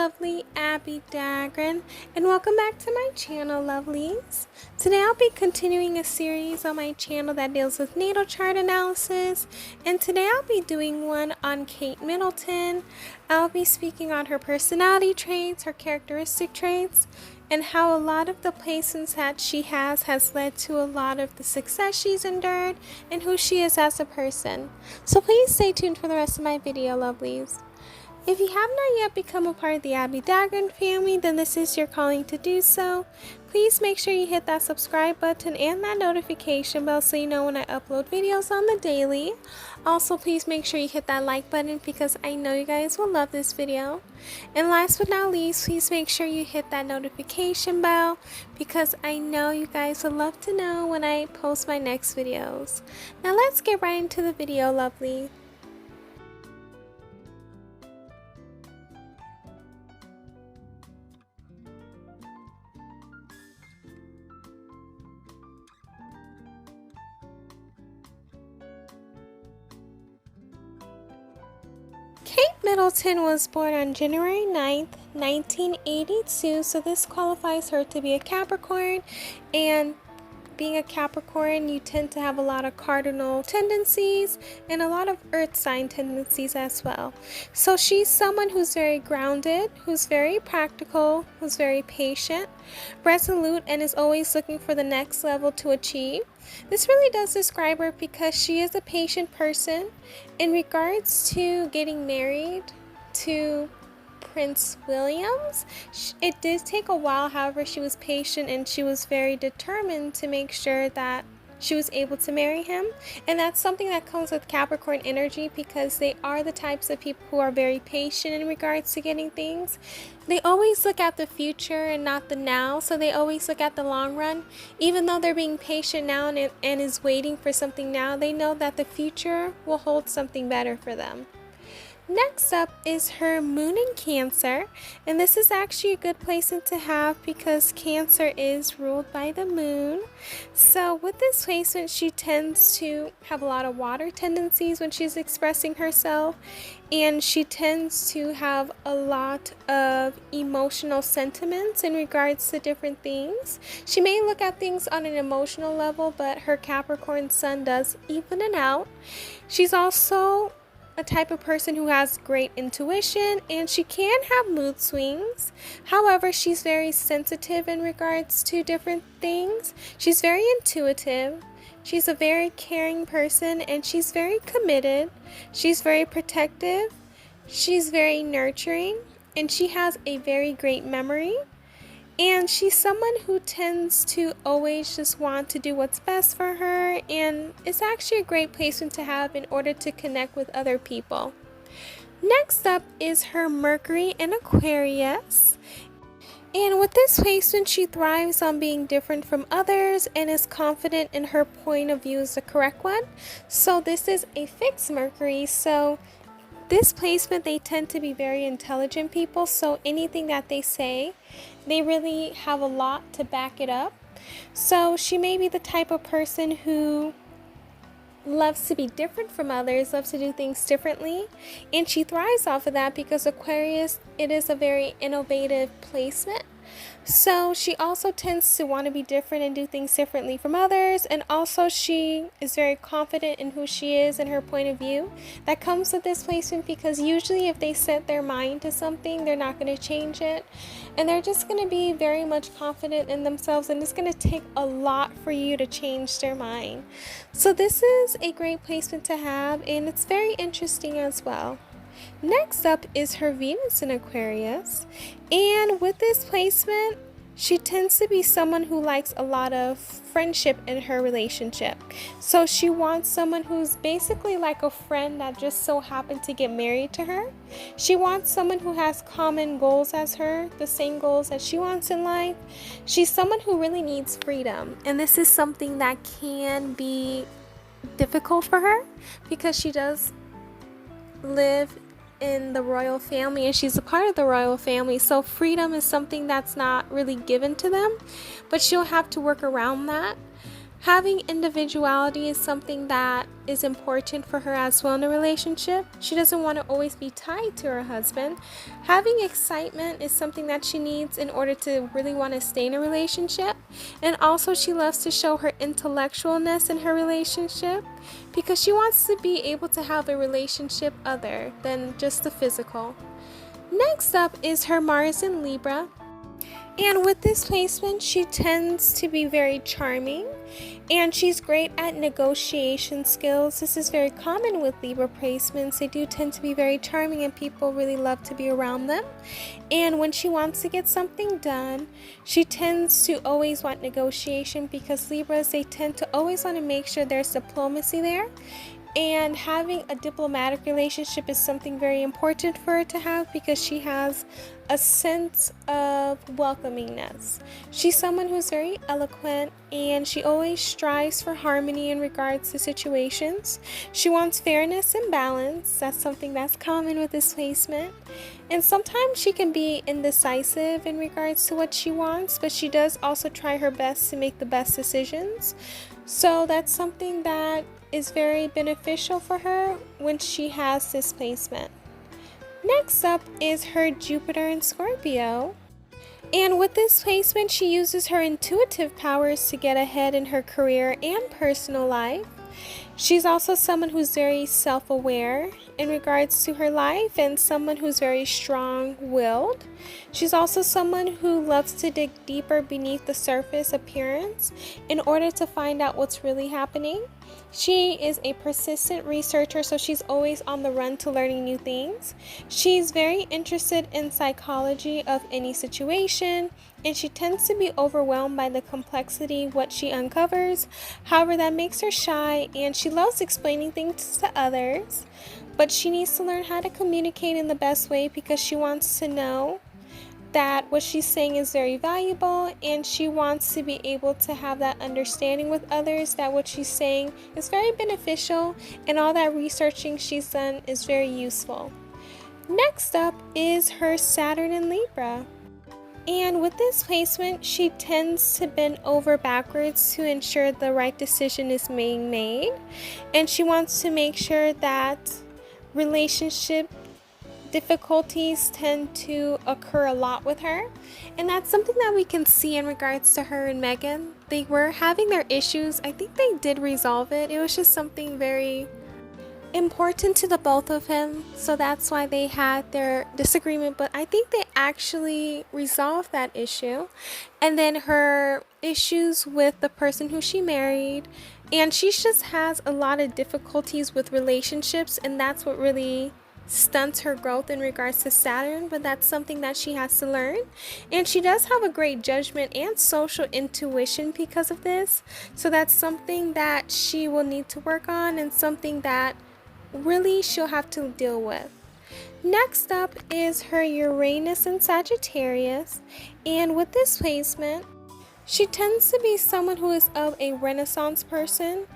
lovely Abbie Dagrin, and welcome back to my channel, lovelies. Today I'll be continuing a series on my channel that deals with natal chart analysis, and today I'll be doing one on Kate Middleton. I'll be speaking on her personality traits, her characteristic traits, and how a lot of the placements that she has led to a lot of the success she's endured and who she is as a person. So please stay tuned for the rest of my video, lovelies. If you have not yet become a part of the Abbie Dagrin family, then this is your calling to do so. Please make sure you hit that subscribe button and that notification bell so you know when I upload videos on the daily. Also, please make sure you hit that like button because I know you guys will love this video. And last but not least, please make sure you hit that notification bell because I know you guys will love to know when I post my next videos. Now let's get right into the video, lovely. Kate Middleton was born on January 9th, 1982, so this qualifies her to be a Capricorn, and being a Capricorn, you tend to have a lot of cardinal tendencies and a lot of earth sign tendencies as well. So she's someone who's very grounded, who's very practical, who's very patient, resolute, and is always looking for the next level to achieve. This really does describe her because she is a patient person. In regards to getting married to Prince Williams, it did take a while. However, she was patient and she was very determined to make sure that she was able to marry him. And that's something that comes with Capricorn energy because they are the types of people who are very patient in regards to getting things. They always look at the future and not the now, so they always look at the long run. Even though they're being patient now and is waiting for something now, they know that the future will hold something better for them. Next up is her moon in Cancer, and this is actually a good placement to have because Cancer is ruled by the moon. So with this placement, she tends to have a lot of water tendencies when she's expressing herself, and she tends to have a lot of emotional sentiments in regards to different things. She may look at things on an emotional level, but her Capricorn sun does even it out. She's also a type of person who has great intuition, and she can have mood swings. However, she's very sensitive in regards to different things. She's very intuitive. She's a very caring person, and she's very committed. She's very protective. She's very nurturing, and she has a very great memory. And she's someone who tends to always just want to do what's best for her, and it's actually a great placement to have in order to connect with other people. Next up is her Mercury in Aquarius. And with this placement, she thrives on being different from others and is confident in her point of view is the correct one. So this is a fixed Mercury, so this placement, they tend to be very intelligent people, so anything that they say, they really have a lot to back it up. So she may be the type of person who loves to be different from others, loves to do things differently, and she thrives off of that because Aquarius, it is a very innovative placement. So she also tends to want to be different and do things differently from others, and also she is very confident in who she is and her point of view. That comes with this placement because usually if they set their mind to something, they're not going to change it, and they're just going to be very much confident in themselves, and it's going to take a lot for you to change their mind. So this is a great placement to have, and it's very interesting as well. Next up is her Venus in Aquarius, and with this placement, she tends to be someone who likes a lot of friendship in her relationship. So she wants someone who's basically like a friend that just so happened to get married to her. She wants someone who has common goals as her, the same goals that she wants in life. She's someone who really needs freedom, and this is something that can be difficult for her because she does live in the royal family and she's a part of the royal family, so freedom is something that's not really given to them, but she'll have to work around that. Having individuality is something that is important for her as well in a relationship. She doesn't want to always be tied to her husband. Having excitement is something that she needs in order to really want to stay in a relationship. And also she loves to show her intellectualness in her relationship because she wants to be able to have a relationship other than just the physical. Next up is her Mars in Libra. And with this placement, she tends to be very charming and she's great at negotiation skills. This is very common with Libra placements. They do tend to be very charming and people really love to be around them. And when she wants to get something done, she tends to always want negotiation because Libras, they tend to always want to make sure there's diplomacy there. And having a diplomatic relationship is something very important for her to have because she has a sense of welcomingness. She's someone who's very eloquent and she always strives for harmony in regards to situations. She wants fairness and balance. That's something that's common with this placement. And sometimes she can be indecisive in regards to what she wants, but she does also try her best to make the best decisions. So that's something that is very beneficial for her when she has this placement. Next up is her Jupiter in Scorpio. And with this placement, she uses her intuitive powers to get ahead in her career and personal life. She's also someone who's very self-aware in regards to her life and someone who's very strong-willed. She's also someone who loves to dig deeper beneath the surface appearance in order to find out what's really happening. She is a persistent researcher, so she's always on the run to learning new things. She's very interested in psychology of any situation, and she tends to be overwhelmed by the complexity what she uncovers. However, that makes her shy, and she loves explaining things to others, but she needs to learn how to communicate in the best way because she wants to know that what she's saying is very valuable, and she wants to be able to have that understanding with others that what she's saying is very beneficial and all that researching she's done is very useful. Next up is her Saturn in Libra. And with this placement, she tends to bend over backwards to ensure the right decision is being made, and she wants to make sure that relationship difficulties tend to occur a lot with her, and that's something that we can see in regards to her and Megan. They were having their issues. I think they did resolve it. It was just something very important to the both of them, so that's why they had their disagreement, but I think they actually resolved that issue. And then her issues with the person who she married, and she just has a lot of difficulties with relationships, and that's what really stunts her growth in regards to Saturn, but that's something that she has to learn. And she does have a great judgment and social intuition because of this, so that's something that she will need to work on and something that really she'll have to deal with. Next up is her Uranus in Sagittarius, and with this placement, she tends to be someone who is of a Renaissance person,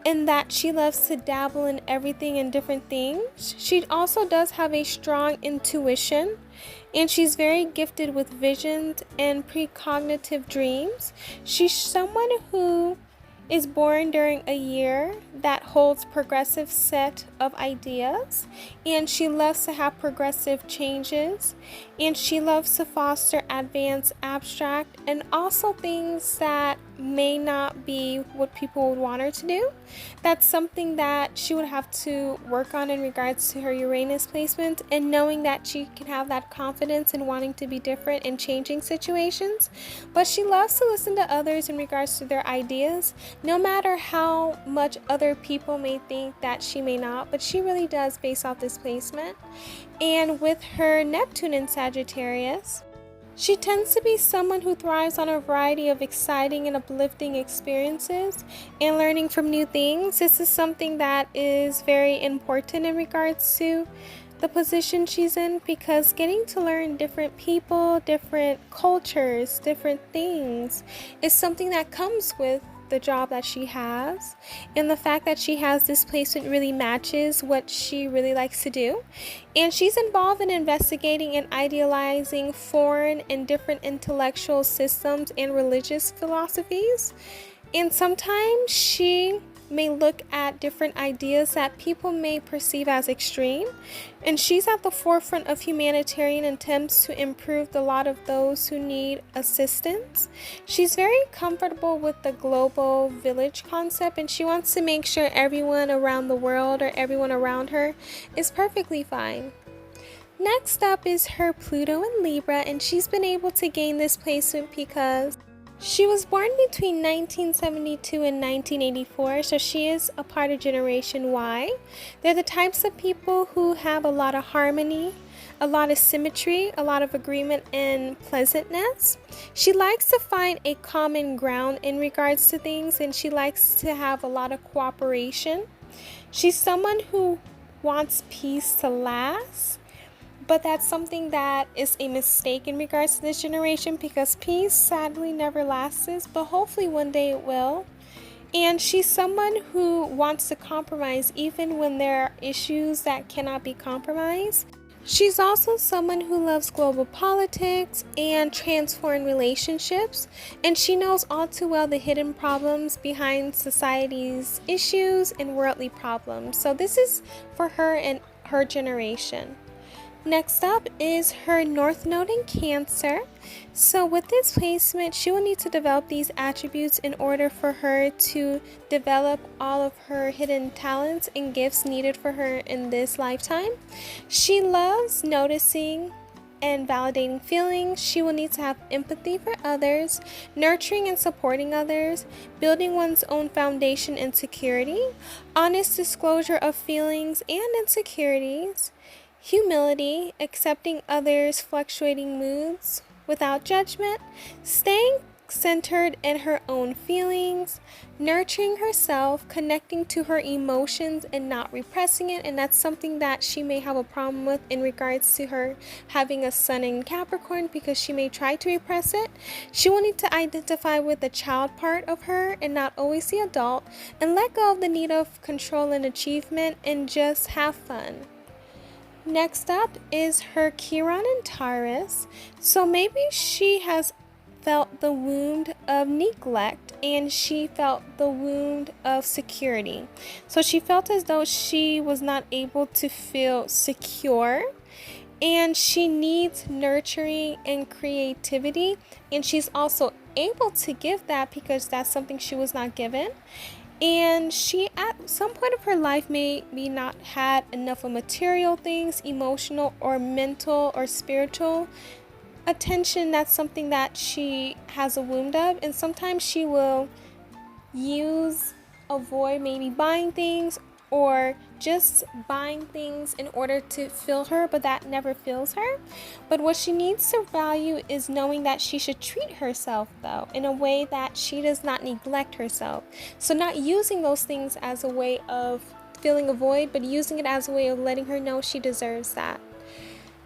in that she loves to dabble in everything and different things. She also does have a strong intuition, and she's very gifted with visions and precognitive dreams. She's someone who is born during a year that holds progressive set of ideas, and she loves to have progressive changes, and she loves to foster advanced abstract and also things that may not be what people would want her to do. That's something that she would have to work on in regards to her Uranus placement, and knowing that she can have that confidence in wanting to be different and changing situations. But she loves to listen to others in regards to their ideas, no matter how much other people may think that she may not, but she really does based off this placement. And with her Neptune in Sagittarius, she tends to be someone who thrives on a variety of exciting and uplifting experiences and learning from new things. This is something that is very important in regards to the position she's in, because getting to learn different people, different cultures, different things is something that comes with the job that she has, and the fact that she has this placement really matches what she really likes to do. And she's involved in investigating and idealizing foreign and different intellectual systems and religious philosophies. And sometimes she may look at different ideas that people may perceive as extreme, and she's at the forefront of humanitarian attempts to improve the lot of those who need assistance. She's very comfortable with the global village concept, and she wants to make sure everyone around the world or everyone around her is perfectly fine. Next up is her Pluto in Libra, and she's been able to gain this placement because she was born between 1972 and 1984, so she is a part of Generation Y. They're the types of people who have a lot of harmony, a lot of symmetry, a lot of agreement and pleasantness. She likes to find a common ground in regards to things, and she likes to have a lot of cooperation. She's someone who wants peace to last. But that's something that is a mistake in regards to this generation, because peace sadly never lasts, but hopefully one day it will. And she's someone who wants to compromise even when there are issues that cannot be compromised. She's also someone who loves global politics and transforeign relationships, and she knows all too well the hidden problems behind society's issues and worldly problems. So this is for her and her generation. Next up is her North Node in Cancer. So with this placement, she will need to develop these attributes in order for her to develop all of her hidden talents and gifts needed for her in this lifetime. She loves noticing and validating feelings. She will need to have empathy for others, nurturing and supporting others, building one's own foundation and security, honest disclosure of feelings and insecurities, humility, accepting others' fluctuating moods without judgment, staying centered in her own feelings, nurturing herself, connecting to her emotions and not repressing it. And that's something that she may have a problem with in regards to her having a sun in Capricorn, because she may try to repress it. She will need to identify with the child part of her and not always the adult, and let go of the need of control and achievement and just have fun. Next up is her Chiron in Taurus. So maybe she has felt the wound of neglect, and she felt the wound of security. So she felt as though she was not able to feel secure, and she needs nurturing and creativity, and she's also able to give that because that's something she was not given. And she at some point of her life maybe not had enough of material things, emotional or mental or spiritual attention. That's something that she has a wound of, and sometimes she will avoid maybe buying things or just buying things in order to fill her, but that never fills her. But what she needs to value is knowing that she should treat herself, though, in a way that she does not neglect herself. So not using those things as a way of filling a void, but using it as a way of letting her know she deserves that.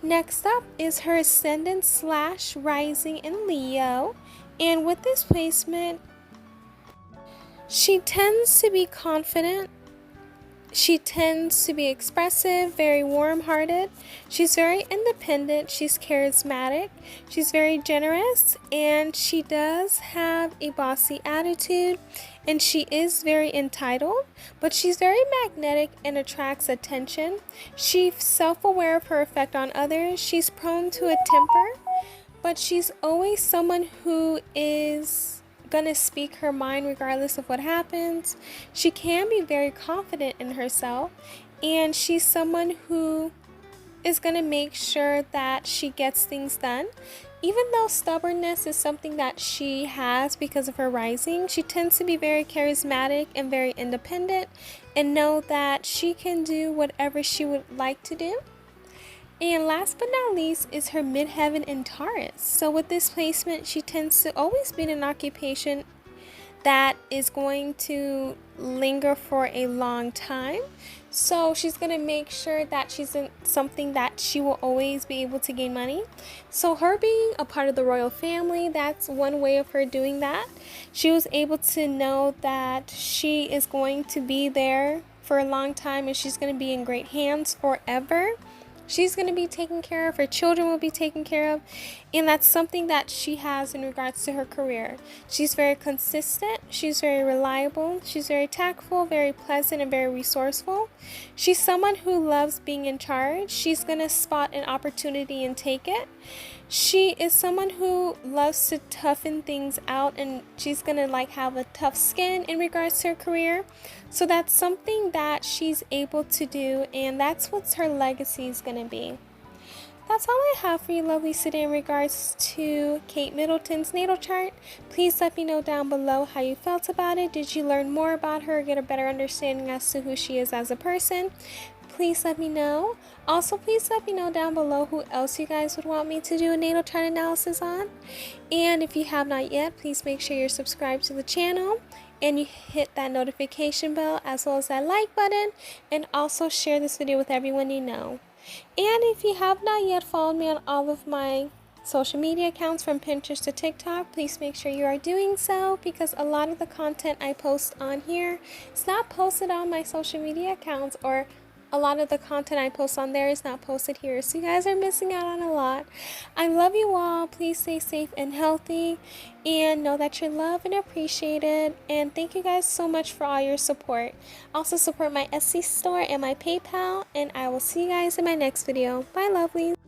Next up is her ascendant/rising in Leo. And with this placement, she tends to be confident. She tends to be expressive, very warm-hearted. She's very independent. She's charismatic. She's very generous, and she does have a bossy attitude, and she is very entitled, but she's very magnetic and attracts attention. She's self-aware of her effect on others. She's prone to a temper, but she's always someone who is gonna speak her mind regardless of what happens. She can be very confident in herself, and she's someone who is gonna make sure that she gets things done. Even though stubbornness is something that she has because of her rising, she tends to be very charismatic and very independent, and know that she can do whatever she would like to do. And last but not least is her midheaven in Taurus. So with this placement, she tends to always be in an occupation that is going to linger for a long time. So she's going to make sure that she's in something that she will always be able to gain money. So her being a part of the royal family, that's one way of her doing that. She was able to know that she is going to be there for a long time, and she's going to be in great hands forever. She's going to be taken care of. Her children will be taken care of. And that's something that she has in regards to her career. She's very consistent. She's very reliable. She's very tactful, very pleasant, and very resourceful. She's someone who loves being in charge. She's going to spot an opportunity and take it. She is someone who loves to toughen things out, and she's going to have a tough skin in regards to her career. So that's something that she's able to do, and that's what her legacy is going to be. That's all I have for you lovelies today in regards to Kate Middleton's natal chart. Please let me know down below how you felt about it. Did you learn more about her, get a better understanding as to who she is as a person? Please let me know. Also, please let me know down below who else you guys would want me to do a natal chart analysis on. And if you have not yet, please make sure you're subscribed to the channel and you hit that notification bell as well as that like button, and also share this video with everyone you know. And if you have not yet followed me on all of my social media accounts from Pinterest to TikTok, please make sure you are doing so, because a lot of the content I post on here is not posted on my social media accounts, or a lot of the content I post on there is not posted here. So you guys are missing out on a lot. I love you all. Please stay safe and healthy, and know that you're loved and appreciated. And thank you guys so much for all your support. Also support my Etsy store and my PayPal, and I will see you guys in my next video. Bye, lovelies.